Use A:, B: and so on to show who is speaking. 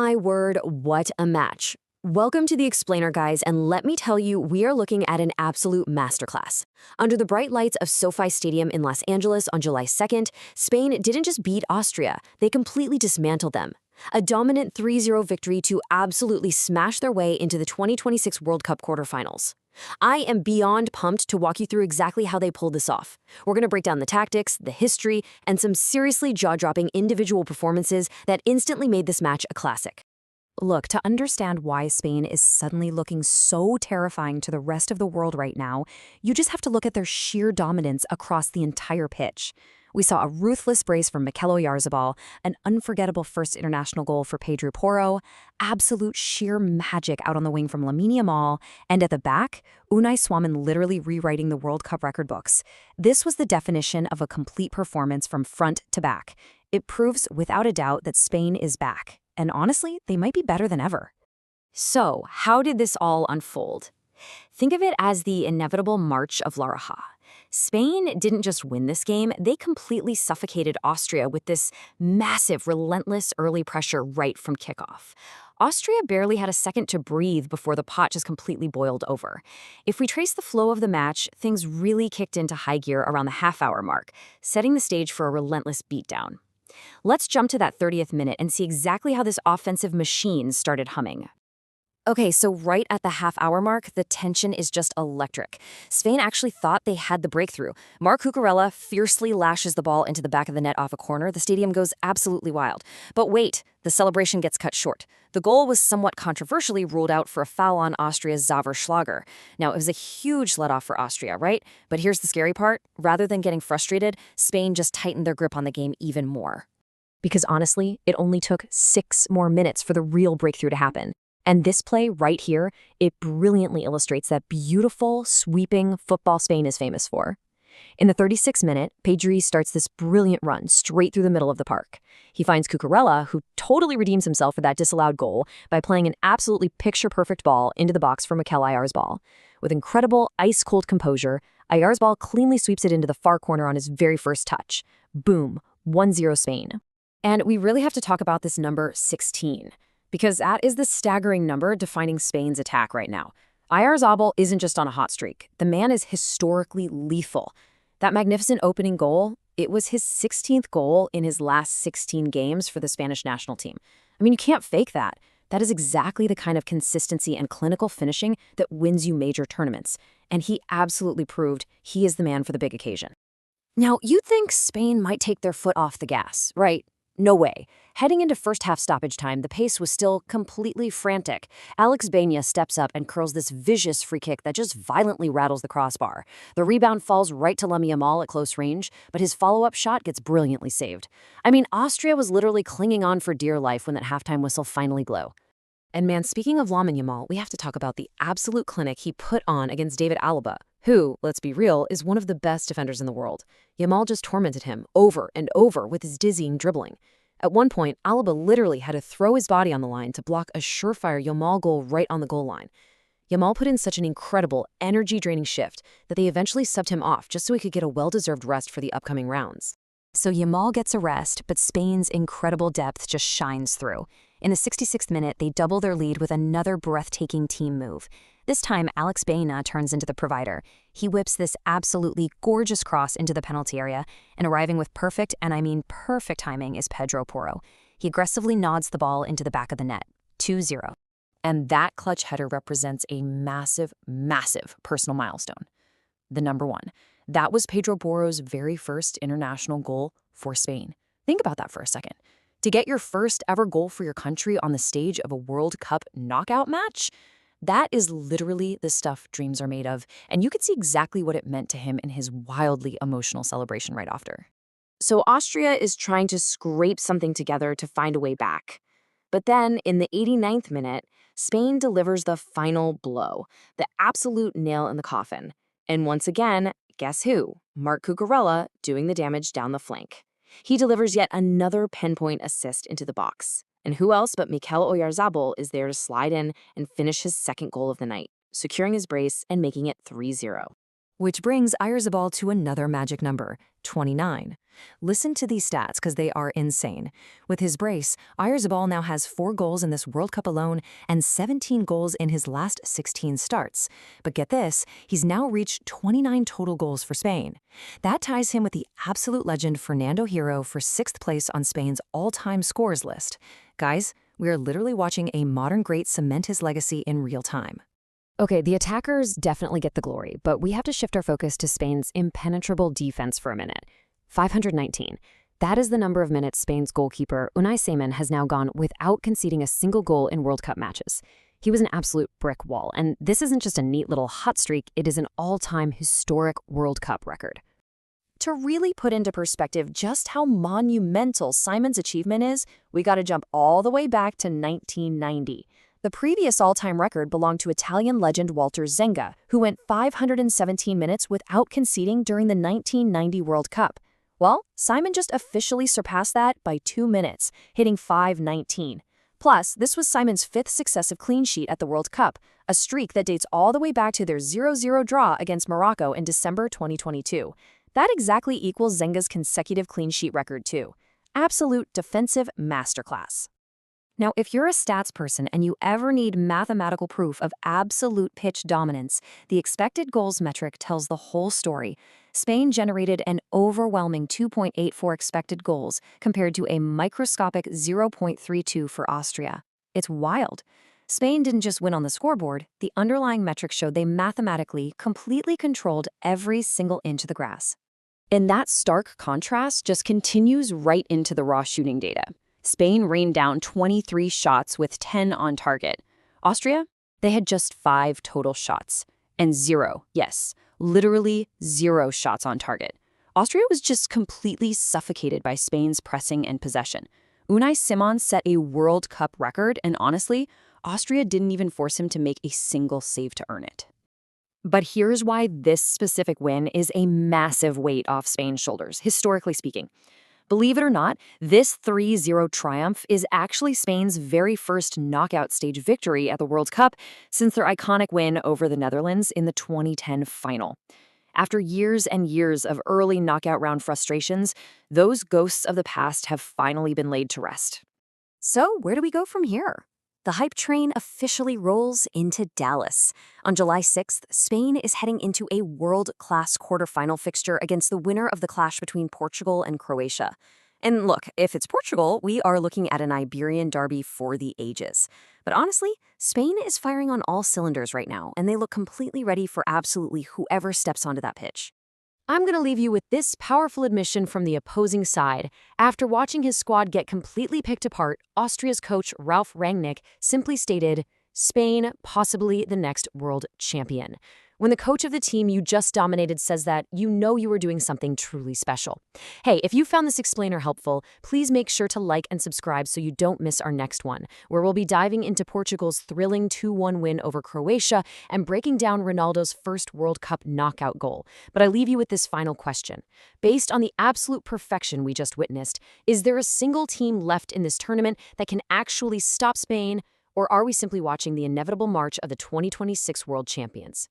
A: my word, what a match. Welcome to the Explainer, guys, and let me tell you, we are looking at an absolute masterclass. Under the bright lights of SoFi Stadium in Los Angeles on July 2nd, Spain didn't just beat Austria, they completely dismantled them. A dominant 3-0 victory to absolutely smash their way into the 2026 World Cup quarterfinals. I am beyond pumped to walk you through exactly how they pulled this off. We're going to break down the tactics, the history, and some seriously jaw-dropping individual performances that instantly made this match a classic.
B: Look, to understand why Spain is suddenly looking so terrifying to the rest of the world right now, you just have to look at their sheer dominance across the entire pitch. We saw a ruthless brace from Mikel Oyarzabal, an unforgettable first international goal for Pedro Porro, absolute sheer magic out on the wing from Lamine Yamal, and at the back, Unai Simón literally rewriting the World Cup record books. This was the definition of a complete performance from front to back. It proves without a doubt that Spain is back. And honestly, they might be better than ever.
A: So, how did this all unfold? Think of it as the inevitable March of La Raja. Spain didn't just win this game, they completely suffocated Austria with this massive, relentless early pressure right from kickoff. Austria barely had a second to breathe before the pot just completely boiled over. If we trace the flow of the match, things really kicked into high gear around the half-hour mark, setting the stage for a relentless beatdown. Let's jump to that 30th minute and see exactly how this offensive machine started humming. Okay, so right at the half-hour mark, the tension is just electric. Spain actually thought they had the breakthrough. Marc Cucurella fiercely lashes the ball into the back of the net off a corner. The stadium goes absolutely wild. But wait, the celebration gets cut short. The goal was somewhat controversially ruled out for a foul on Austria's Xaver Schlager. Now, it was a huge let-off for Austria, right? But here's the scary part. Rather than getting frustrated, Spain just tightened their grip on the game even more.
B: Because honestly, it only took 6 more minutes for the real breakthrough to happen. And this play right here, it brilliantly illustrates that beautiful, sweeping football Spain is famous for. In the 36th minute, Pedri starts this brilliant run straight through the middle of the park. He finds Cucurella, who totally redeems himself for that disallowed goal by playing an absolutely picture-perfect ball into the box for Mikel Oyarzabal. With incredible, ice-cold composure, Oyarzabal cleanly sweeps it into the far corner on his very first touch. Boom, 1-0 Spain.
A: And we really have to talk about this number 16. Because that is the staggering number defining Spain's attack right now. Oyarzabal isn't just on a hot streak. The man is historically lethal. That magnificent opening goal, it was his 16th goal in his last 16 games for the Spanish national team. I mean, you can't fake that. That is exactly the kind of consistency and clinical finishing that wins you major tournaments. And he absolutely proved he is the man for the big occasion. Now, you'd think Spain might take their foot off the gas, right? No way. Heading into first-half stoppage time, the pace was still completely frantic. Alex Baena steps up and curls this vicious free kick that just violently rattles the crossbar. The rebound falls right to Lamine Yamal at close range, but his follow-up shot gets brilliantly saved. I mean, Austria was literally clinging on for dear life when that halftime whistle finally blew. And man, speaking of Lamine Yamal, we have to talk about the absolute clinic he put on against David Alaba, who, let's be real, is one of the best defenders in the world. Yamal just tormented him over and over with his dizzying dribbling. At one point, Alaba literally had to throw his body on the line to block a surefire Yamal goal right on the goal line. Yamal put in such an incredible, energy-draining shift that they eventually subbed him off just so he could get a well-deserved rest for the upcoming rounds.
B: So Yamal gets a rest, but Spain's incredible depth just shines through. In the 66th minute, they double their lead with another breathtaking team move. This time, Alex Baena turns into the provider. He whips this absolutely gorgeous cross into the penalty area, and arriving with perfect, and I mean perfect timing, is Pedro Porro. He aggressively nods the ball into the back of the net. 2-0.
A: And that clutch header represents a massive, massive personal milestone. The number 1. That was Pedro Porro's very first international goal for Spain. Think about that for a second. To get your first ever goal for your country on the stage of a World Cup knockout match? That is literally the stuff dreams are made of, and you could see exactly what it meant to him in his wildly emotional celebration right after. So Austria is trying to scrape something together to find a way back. But then, in the 89th minute, Spain delivers the final blow, the absolute nail in the coffin. And once again, guess who? Marc Cucurella doing the damage down the flank. He delivers yet another pinpoint assist into the box. And who else but Mikel Oyarzabal is there to slide in and finish his second goal of the night, securing his brace and making it 3-0.
B: Which brings Oyarzabal to another magic number, 29. Listen to these stats because they are insane. With his brace, Oyarzabal now has 4 goals in this World Cup alone and 17 goals in his last 16 starts. But get this, he's now reached 29 total goals for Spain. That ties him with the absolute legend Fernando Hierro for 6th place on Spain's all-time scores list. Guys, we are literally watching a modern great cement his legacy in real time.
A: Okay, the attackers definitely get the glory, but we have to shift our focus to Spain's impenetrable defense for a minute. 519. That is the number of minutes Spain's goalkeeper, Unai Simón, has now gone without conceding a single goal in World Cup matches. He was an absolute brick wall, and this isn't just a neat little hot streak, it is an all-time historic World Cup record.
B: To really put into perspective just how monumental Simon's achievement is, we gotta jump all the way back to 1990. The previous all-time record belonged to Italian legend Walter Zenga, who went 517 minutes without conceding during the 1990 World Cup. Well, Simón just officially surpassed that by 2 minutes, hitting 519. Plus, this was Simon's 5th successive clean sheet at the World Cup, a streak that dates all the way back to their 0-0 draw against Morocco in December 2022. That exactly equals Zenga's consecutive clean sheet record too. Absolute defensive masterclass. Now, if you're a stats person and you ever need mathematical proof of absolute pitch dominance, the expected goals metric tells the whole story. Spain generated an overwhelming 2.84 expected goals compared to a microscopic 0.32 for Austria. It's wild. Spain didn't just win on the scoreboard, the underlying metrics showed they mathematically, completely controlled every single inch of the grass.
A: And that stark contrast just continues right into the raw shooting data. Spain rained down 23 shots with 10 on target. Austria? They had just 5 total shots. And 0, yes, literally 0 shots on target. Austria was just completely suffocated by Spain's pressing and possession. Unai Simón set a World Cup record, and honestly, Austria didn't even force him to make a single save to earn it. But here's why this specific win is a massive weight off Spain's shoulders, historically speaking. Believe it or not, this 3-0 triumph is actually Spain's very first knockout stage victory at the World Cup since their iconic win over the Netherlands in the 2010 final. After years and years of early knockout round frustrations, those ghosts of the past have finally been laid to rest.
B: So, where do we go from here? The hype train officially rolls into Dallas. On July 6th, Spain is heading into a world-class quarterfinal fixture against the winner of the clash between Portugal and Croatia. And look, if it's Portugal, we are looking at an Iberian derby for the ages. But honestly, Spain is firing on all cylinders right now, and they look completely ready for absolutely whoever steps onto that pitch.
A: I'm going to leave you with this powerful admission from the opposing side. After watching his squad get completely picked apart, Austria's coach Ralf Rangnick simply stated, "Spain, possibly the next world champion." When the coach of the team you just dominated says that, you know you are doing something truly special. Hey, if you found this explainer helpful, please make sure to like and subscribe so you don't miss our next one, where we'll be diving into Portugal's thrilling 2-1 win over Croatia and breaking down Ronaldo's first World Cup knockout goal. But I leave you with this final question. Based on the absolute perfection we just witnessed, is there a single team left in this tournament that can actually stop Spain, or are we simply watching the inevitable march of the 2026 world champions?